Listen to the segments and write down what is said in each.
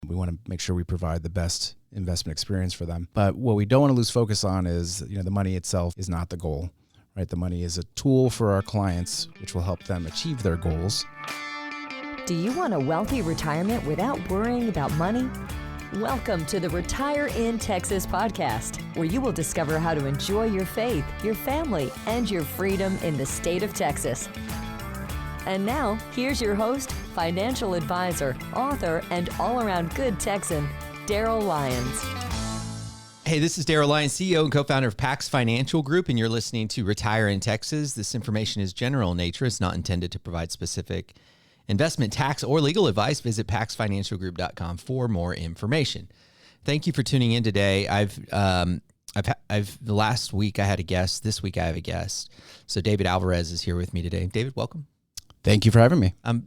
We want to make sure we provide the best investment experience for them. But what we don't want to lose focus on is, the money itself is not the goal, right? The money is a tool for our clients, which will help them achieve their goals. Do you want a wealthy retirement without worrying about money? Welcome to the Retire in Texas podcast, where you will discover how to enjoy your faith, your family, and your freedom in the state of Texas. And now, here's your host, financial advisor, author, and all-around good Texan, Darryl Lyons. Hey, this is Darryl Lyons, CEO and co-founder of Pax Financial Group, and you're listening to Retire in Texas. This information is general in nature. It's not intended to provide specific investment, tax, or legal advice. Visit paxfinancialgroup.com for more information. Thank you for tuning in today. The last week I had a guest. This week I have a guest. So David Alvarez is here with me today. David, welcome. Thank you for having me. I'm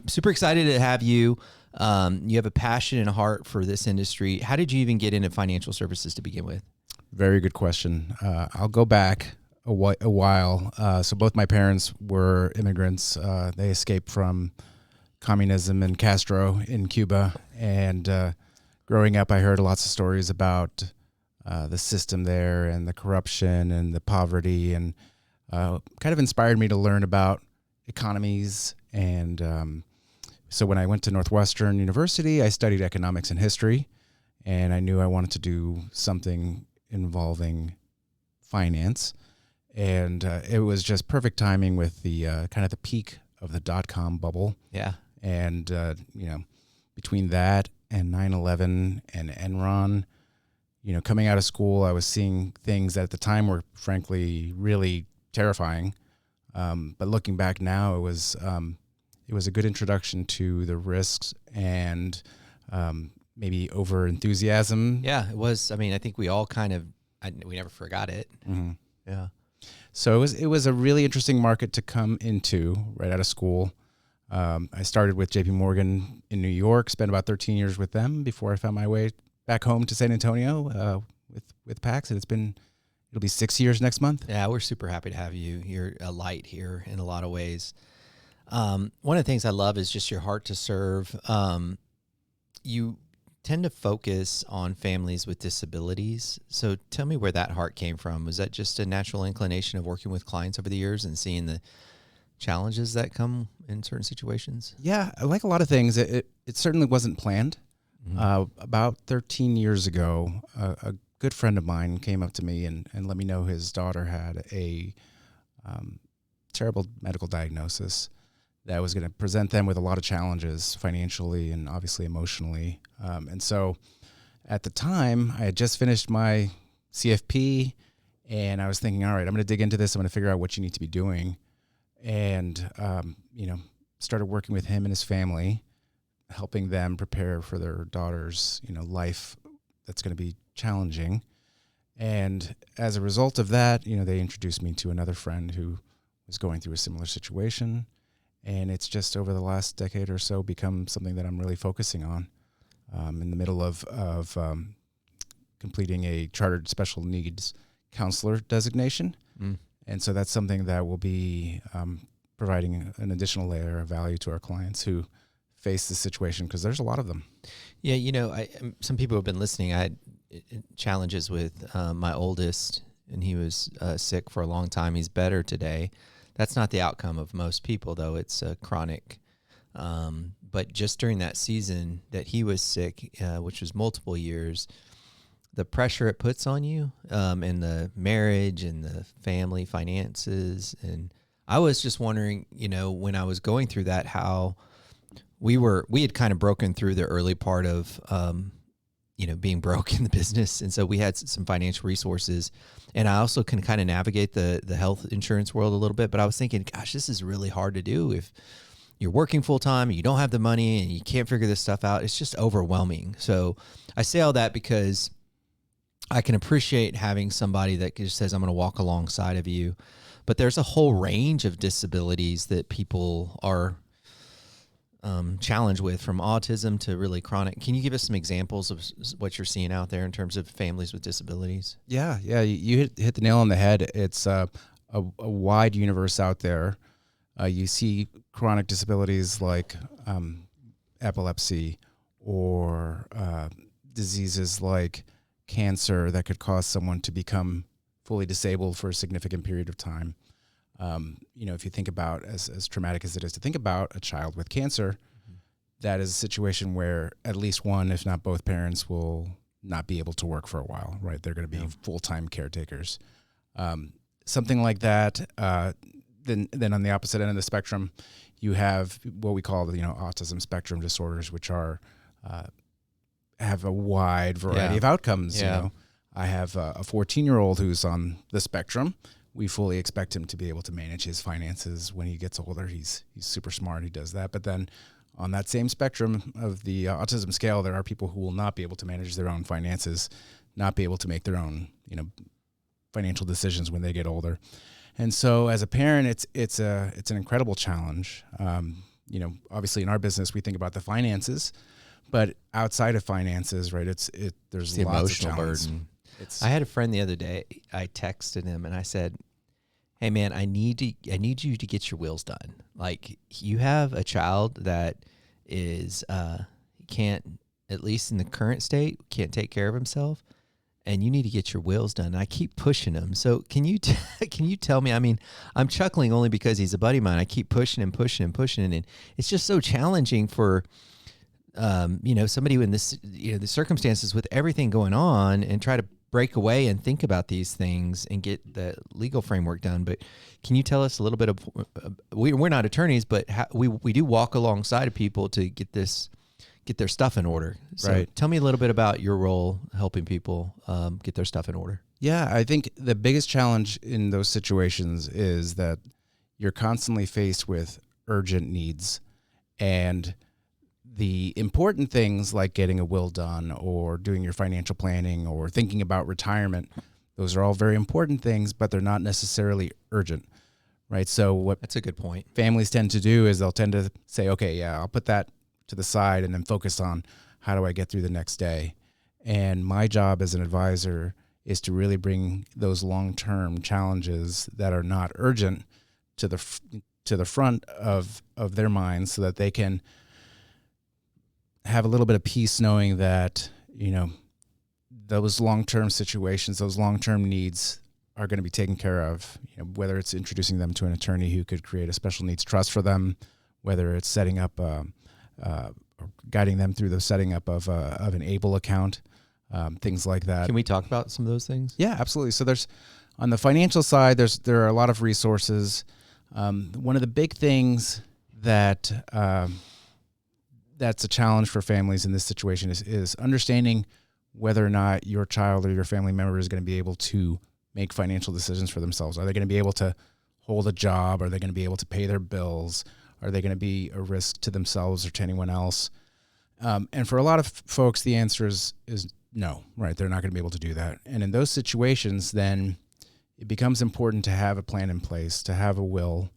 super excited to have you. You have a passion and a heart for this industry. How did you even get into financial services to begin with? Very good question. I'll go back a while. So both my parents were immigrants. They escaped from communism and Castro in Cuba. And growing up, I heard lots of stories about the system there and the corruption and the poverty, and kind of inspired me to learn about economies. And so when I went to Northwestern University, I studied economics and history, and I knew I wanted to do something involving finance. And it was just perfect timing with the kind of the peak of the dot-com bubble. Yeah. And, between that and 9/11 and Enron, coming out of school, I was seeing things that at the time were frankly really terrifying. But looking back now, it was a good introduction to the risks and maybe over enthusiasm. Yeah, it was. I mean, I think we all we never forgot it. Mm-hmm. Yeah. So it was a really interesting market to come into right out of school. I started with JP Morgan in New York, spent about 13 years with them before I found my way back home to San Antonio with Pax, and it'll be 6 years next month. Yeah, we're super happy to have you. You're a light here in a lot of ways. One of the things I love is just your heart to serve. You tend to focus on families with disabilities. So tell me where that heart came from. Was that just a natural inclination of working with clients over the years and seeing the challenges that come in certain situations? Yeah, like a lot of things, it certainly wasn't planned. Mm-hmm. About 13 years ago, a good friend of mine came up to me and let me know his daughter had a terrible medical diagnosis that was going to present them with a lot of challenges financially and obviously emotionally. And so at the time, I had just finished my CFP, and I was thinking, all right, I'm going to dig into this. I'm going to figure out what you need to be doing. And, started working with him and his family, helping them prepare for their daughter's, life that's going to be challenging. And as a result of that, they introduced me to another friend who was going through a similar situation. And it's just over the last decade or so become something that I'm really focusing on. In the middle of completing a chartered special needs counselor designation. Mm. And so that's something that will be providing an additional layer of value to our clients who face this situation, because there's a lot of them. Yeah, some people have been listening. I had challenges with my oldest, and he was sick for a long time. He's better today. That's not the outcome of most people, though. It's chronic. But just during that season that he was sick, which was multiple years, the pressure it puts on you and the marriage and the family finances. And I was just wondering, when I was going through that, how we had kind of broken through the early part of, being broke in the business. And so we had some financial resources, and I also can kind of navigate the health insurance world a little bit. But I was thinking, gosh, this is really hard to do if you're working full time, you don't have the money, and you can't figure this stuff out. It's just overwhelming. So I say all that because I can appreciate having somebody that just says, I'm going to walk alongside of you. But there's a whole range of disabilities that people are challenged with, from autism to really chronic. Can you give us some examples of what you're seeing out there in terms of families with disabilities? Yeah. You hit the nail on the head. It's a wide universe out there. You see chronic disabilities like epilepsy or diseases like cancer that could cause someone to become fully disabled for a significant period of time. If you think about as traumatic as it is to think about a child with cancer, that is a situation where at least one, if not both parents, will not be able to work for a while, right? They're going to be full-time caretakers. Something like that. Then on the opposite end of the spectrum, you have what we call the autism spectrum disorders, which are have a wide variety of outcomes. Yeah. I have a 14-year-old who's on the spectrum. We fully expect him to be able to manage his finances when he gets older. He's super smart. He does that. But then on that same spectrum of the autism scale, there are people who will not be able to manage their own finances, not be able to make their own financial decisions when they get older. And so as a parent, it's an incredible challenge. Obviously in our business, we think about the finances, but outside of finances, right, there's the lots emotional of challenges. burden. I had a friend the other day. I texted him and I said, "Hey man, I need you to get your wills done. Like, you have a child that is can't, at least in the current state, can't take care of himself, and you need to get your wills done." And I keep pushing him. So can you tell me? I mean, I'm chuckling only because he's a buddy of mine. I keep pushing him, and it's just so challenging for somebody in this the circumstances with everything going on, and try to break away and think about these things and get the legal framework done. But can you tell us a little bit of, we're not attorneys, but we do walk alongside of people to get their stuff in order. So right. Tell me a little bit about your role helping people get their stuff in order. Yeah, I think the biggest challenge in those situations is that you're constantly faced with urgent needs, and the important things like getting a will done or doing your financial planning or thinking about retirement, those are all very important things, but they're not necessarily urgent, right? So that's a good point. Families tend to do is they'll tend to say, okay, yeah, I'll put that to the side and then focus on how do I get through the next day. And my job as an advisor is to really bring those long-term challenges that are not urgent to the front of their minds, so that they can have a little bit of peace knowing that, those long-term situations, those long-term needs are going to be taken care of, whether it's introducing them to an attorney who could create a special needs trust for them, whether it's setting up, or guiding them through the setting up of an ABLE account, things like that. Can we talk about some of those things? Yeah, absolutely. So on the financial side, there are a lot of resources. One of the big things that's a challenge for families in this situation is understanding whether or not your child or your family member is going to be able to make financial decisions for themselves. Are they going to be able to hold a job? Are they going to be able to pay their bills? Are they going to be a risk to themselves or to anyone else? And for a lot of folks, the answer is no, right? They're not going to be able to do that. And in those situations, then it becomes important to have a plan in place, to have a will,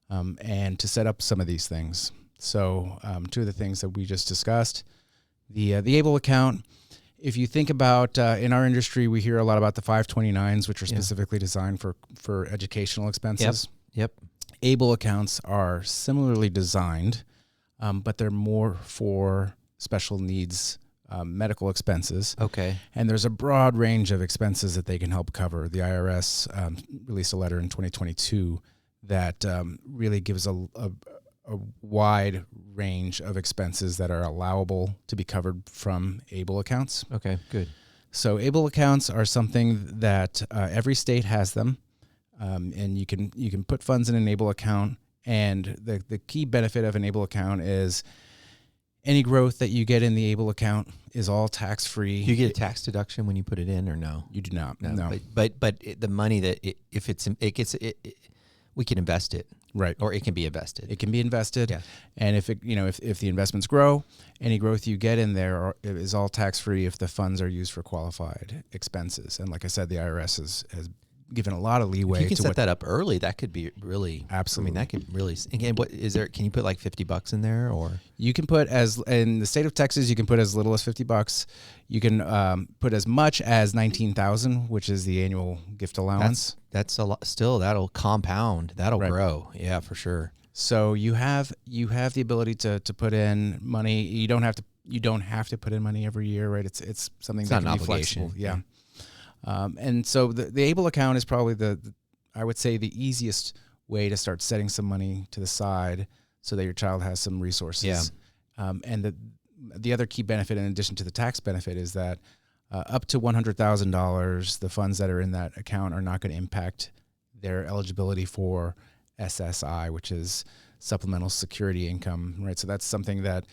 and to set up some of these things. So two of the things that we just discussed, the ABLE account. If you think about in our industry, we hear a lot about the 529s, which are specifically designed for educational expenses. Yep. ABLE accounts are similarly designed, but they're more for special needs medical expenses. Okay. And there's a broad range of expenses that they can help cover. The IRS released a letter in 2022 that really gives a wide range of expenses that are allowable to be covered from ABLE accounts. Okay, good. So ABLE accounts are something that every state has them, and you can put funds in an ABLE account. And the key benefit of an ABLE account is any growth that you get in the ABLE account is all tax-free. Do you get a tax deduction when you put it in, or no? You do not. No. But the money that we can invest it. Right. Or it can be invested. It can be invested. Yeah. And if the investments grow, any growth you get in there is all tax-free if the funds are used for qualified expenses. And like I said, the IRS has given a lot of leeway. If you can set that up early, that could be really, absolutely. I mean, that could really, again, what is there, can you put like $50 in there, or? You can put in the state of Texas, you can put as little as $50. You can put as much as $19,000, which is the annual gift allowance. That's a lot. Still, that'll compound. That'll grow. Yeah, for sure. So you have the ability to put in money. You don't have to you don't have to put in money every year, right? It's something It's that not can an be obligation. flexible. Yeah. And so the ABLE account is probably I would say the easiest way to start setting some money to the side so that your child has some resources. Yeah. And the other key benefit, in addition to the tax benefit, is that up to $100,000, the funds that are in that account are not going to impact their eligibility for SSI, which is supplemental security income, right? So that's something that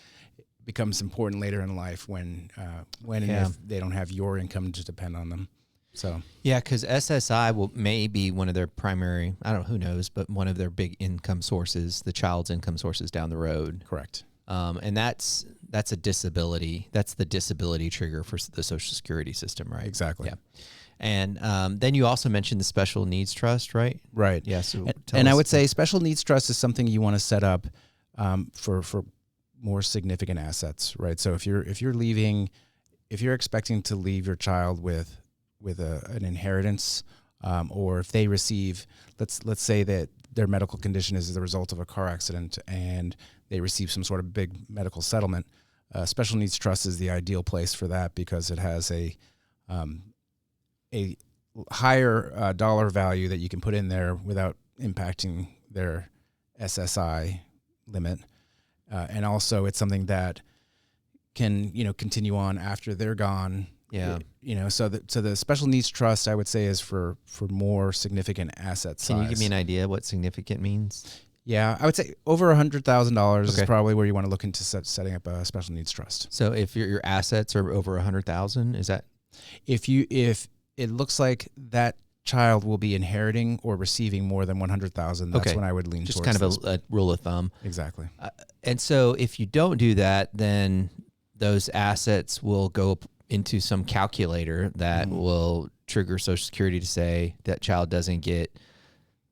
becomes important later in life when and if they don't have your income to depend on them. So yeah, because SSI may be one of their primary, I don't know, who knows, but one of their big income sources, the child's income sources down the road. correct. And that's a disability. That's the disability trigger for the Social Security system, right? Exactly. Yeah. And then you also mentioned the Special Needs Trust, right? Right. Yeah. So and I would say special needs trust is something you want to set up for more significant assets, right? So if you're expecting to leave your child with an inheritance, or if they receive, let's say that their medical condition is the result of a car accident and they receive some sort of big medical settlement, special needs trust is the ideal place for that because it has a higher dollar value that you can put in there without impacting their SSI limit. And also it's something that can, continue on after they're gone. Yeah. So the special needs trust, I would say, is for more significant asset size. Can you give me an idea what significant means? Yeah, I would say over $100,000 is Okay. probably where you want to look into setting up a special needs trust. So if your assets are over 100,000, is that? If it looks like that child will be inheriting or receiving more than 100,000, that's Okay. when I would lean Just towards kind of a rule of thumb. Exactly. And so if you don't do that, then those assets will go into some calculator that will trigger Social Security to say that child doesn't get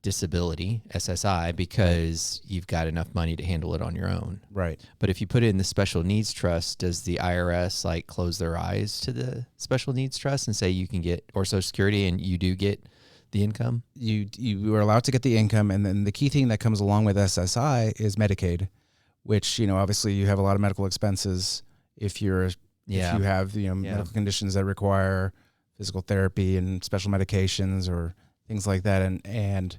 disability, SSI, because you've got enough money to handle it on your own. Right. But if you put it in the special needs trust, does the IRS close their eyes to the special needs trust and say you can get, or Social Security, and you do get the income? You are allowed to get the income, and then the key thing that comes along with SSI is Medicaid, which obviously you have a lot of medical expenses if you have medical conditions that require physical therapy and special medications or things like that, and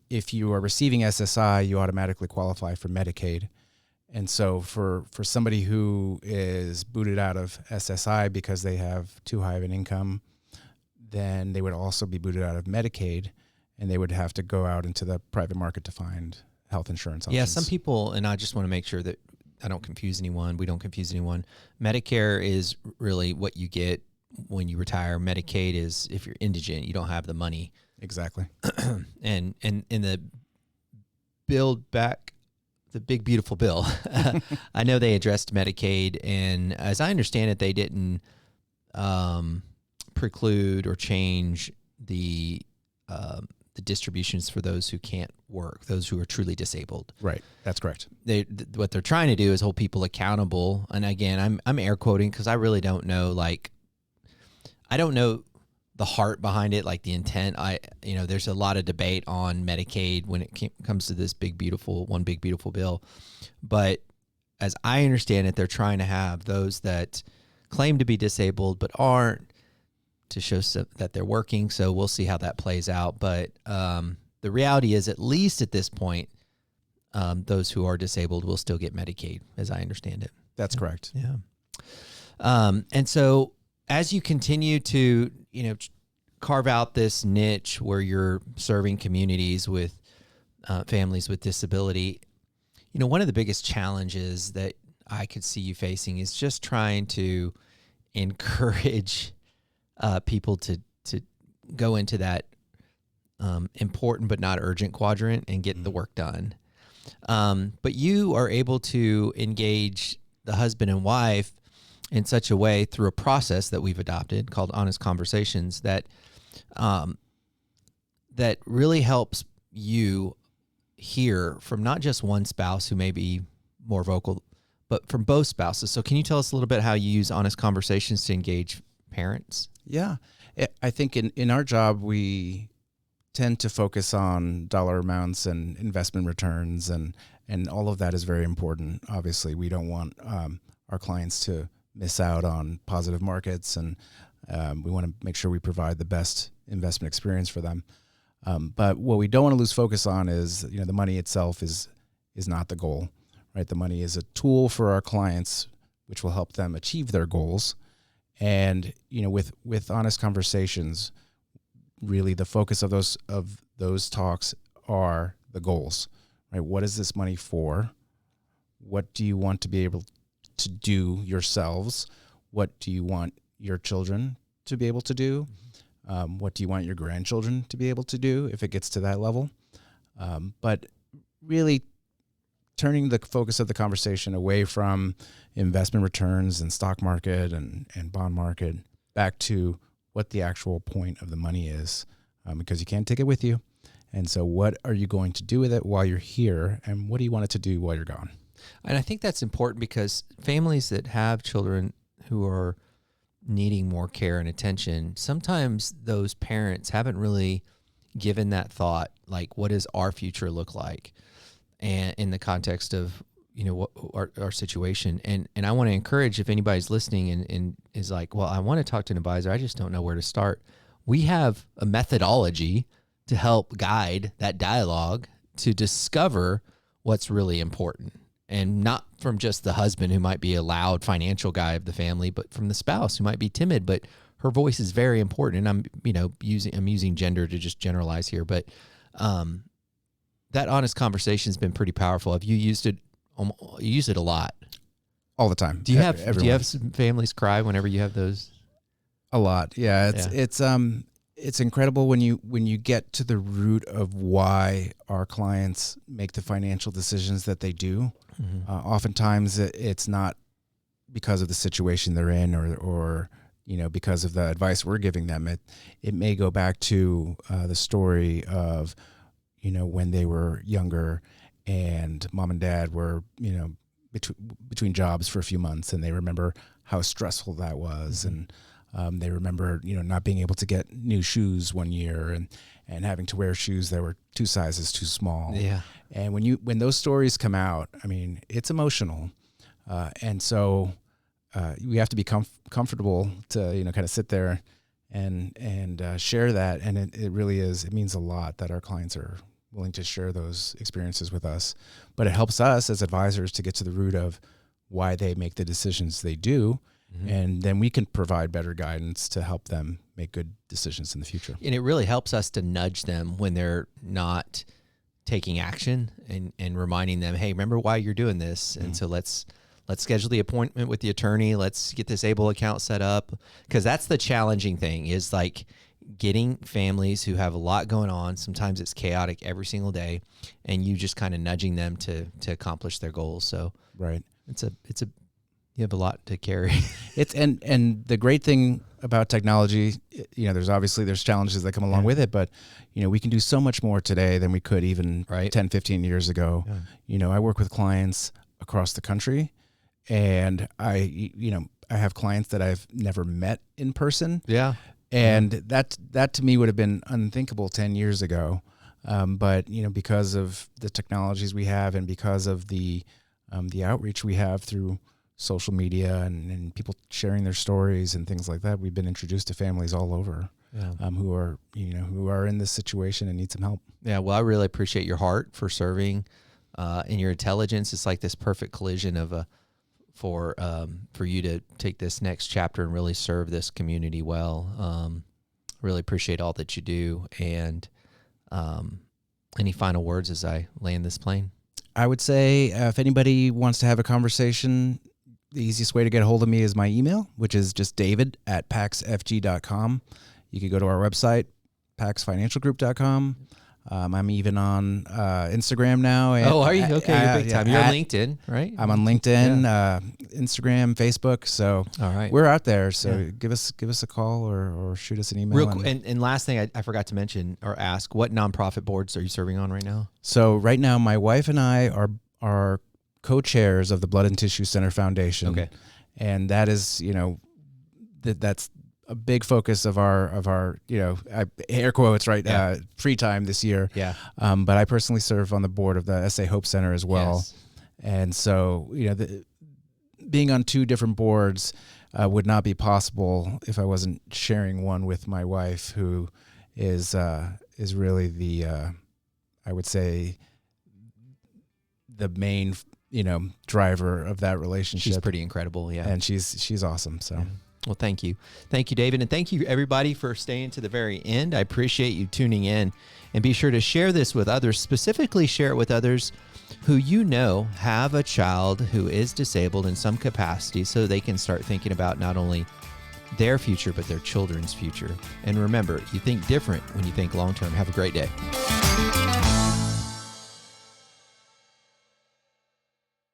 if you are receiving SSI, you automatically qualify for Medicaid. And so for somebody who is booted out of SSI because they have too high of an income, then they would also be booted out of Medicaid, and they would have to go out into the private market to find health insurance options. Yeah, some people, and I just want to make sure that I don't confuse anyone. We don't confuse anyone. Medicare is really what you get when you retire. Medicaid is if you're indigent, you don't have the money. Exactly. And in the Build Back, the big beautiful bill, I know they addressed Medicaid, and as I understand it, they didn't preclude or change the distributions for those who can't work, those who are truly disabled. Right. That's correct. What they're trying to do is hold people accountable. And again, I'm air quoting because I really don't know. I don't know the heart behind it, like the intent. There's a lot of debate on Medicaid when it comes to this big beautiful bill. But as I understand it, they're trying to have those that claim to be disabled but aren't, to show that they're working. So we'll see how that plays out. But the reality is, at least at this point, those who are disabled will still get Medicaid, as I understand it. That's correct. Yeah. And so as you continue to, carve out this niche where you're serving communities with families with disability, one of the biggest challenges that I could see you facing is just trying to encourage people to go into that important but not urgent quadrant and get the work done. But you are able to engage the husband and wife in such a way through a process that we've adopted called Honest Conversations that that really helps you hear from not just one spouse who may be more vocal, but from both spouses. So can you tell us a little bit how you use Honest Conversations to engage parents? Yeah. I think in our job, we tend to focus on dollar amounts and investment returns, and all of that is very important. Obviously, we don't want our clients to miss out on positive markets, and we want to make sure we provide the best investment experience for them. But what we don't want to lose focus on is, the money itself is not the goal, right? The money is a tool for our clients, which will help them achieve their goals. And, with honest conversations, really the focus of those talks are the goals, right? What is this money for? What do you want to be able to do yourselves? What do you want your children to be able to do? What do you want your grandchildren to be able to do if it gets to that level? But really turning the focus of the conversation away from investment returns and stock market and bond market back to what the actual point of the money is, because you can't take it with you. And so what are you going to do with it while you're here, and what do you want it to do while you're gone? And I think that's important because families that have children who are needing more care and attention, sometimes those parents haven't really given that thought, like, what does our future look like? And in the context of, what our situation. And I want to encourage, if anybody's listening and is like, well, I want to talk to an advisor, I just don't know where to start. We have a methodology to help guide that dialogue to discover what's really important. And not from just the husband who might be a loud financial guy of the family, but from the spouse who might be timid, but her voice is very important. And I'm using gender to just generalize here, but that honest conversation has been pretty powerful. Have you used it? You use it a lot. All the time. Do you have some families cry whenever you have those? A lot. Yeah. It's incredible when you get to the root of why our clients make the financial decisions that they do. Mm-hmm. Oftentimes it's not because of the situation they're in or because of the advice we're giving them. It may go back to the story of, when they were younger and mom and dad were, between jobs for a few months, and they remember how stressful that was. Mm-hmm. And they remember, not being able to get new shoes one year and having to wear shoes that were 2 sizes too small. Yeah. And when those stories come out, it's emotional. And so we have to be comfortable to, kind of sit there and share that. And it really is, it means a lot that our clients are willing to share those experiences with us. But it helps us as advisors to get to the root of why they make the decisions they do. Mm-hmm. And then we can provide better guidance to help them make good decisions in the future. And it really helps us to nudge them when they're not taking action and reminding them, hey, remember why you're doing this. Mm-hmm. And so let's schedule the appointment with the attorney. Let's get this ABLE account set up. Because that's the challenging thing, is like getting families who have a lot going on. Sometimes it's chaotic every single day, and you just kind of nudging them to accomplish their goals. So right. You have a lot to carry. And the great thing about technology, there's challenges that come along with it, but we can do so much more today than we could even 10, 15 years ago. Yeah. I work with clients across the country, and I have clients that I've never met in person. Yeah. And that to me would have been unthinkable 10 years ago. But because of the technologies we have and because of the outreach we have through social media and people sharing their stories and things like that, we've been introduced to families all over who are in this situation and need some help. Yeah, well, I really appreciate your heart for serving and your intelligence. It's like this perfect collision of for you to take this next chapter and really serve this community well. Really appreciate all that you do. And any final words as I land this plane? I would say if anybody wants to have a conversation, the easiest way to get a hold of me is my email, which is just david@paxfg.com. You can go to our website, paxfinancialgroup.com. I'm even on Instagram now. Oh, are you? Okay, you're big time. You're on LinkedIn, right? I'm on LinkedIn, Instagram, Facebook. So all right, we're out there. So give us a call or shoot us an email. And last thing I forgot to mention or ask, what nonprofit boards are you serving on right now? So right now, my wife and I are co-chairs of the Blood and Tissue Center Foundation. Okay. And that is, that's a big focus of our air quotes, right? Free time this year. Yeah. But I personally serve on the board of the SA Hope Center as well. Yes. And so, being on two different boards would not be possible if I wasn't sharing one with my wife, who is really the I would say the main driver of that relationship. She's pretty incredible, yeah. And she's awesome. So. Yeah. Well, thank you, David, and thank you everybody for staying to the very end. I appreciate you tuning in, and be sure to share this with others. Specifically, share it with others who have a child who is disabled in some capacity, so they can start thinking about not only their future, but their children's future. And remember, you think different when you think long-term. Have a great day.